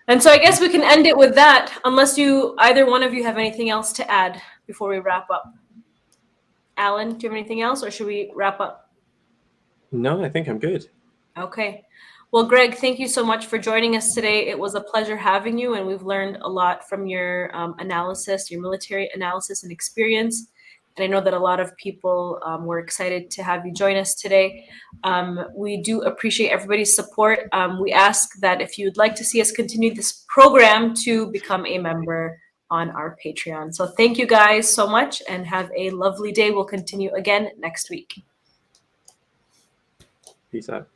And so I guess we can end it with that, unless either one of you have anything else to add before we wrap up. Alan, do you have anything else, or should we wrap up?
No, I think I'm good.
Okay. Well, Greg, thank you so much for joining us today. It was a pleasure having you, and we've learned a lot from your analysis, your military analysis and experience. And I know that a lot of people were excited to have you join us today. We do appreciate everybody's support. We ask that if you'd like to see us continue this program, to become a member on our Patreon. So thank you guys so much, and have a lovely day. We'll continue again next week.
Peace out.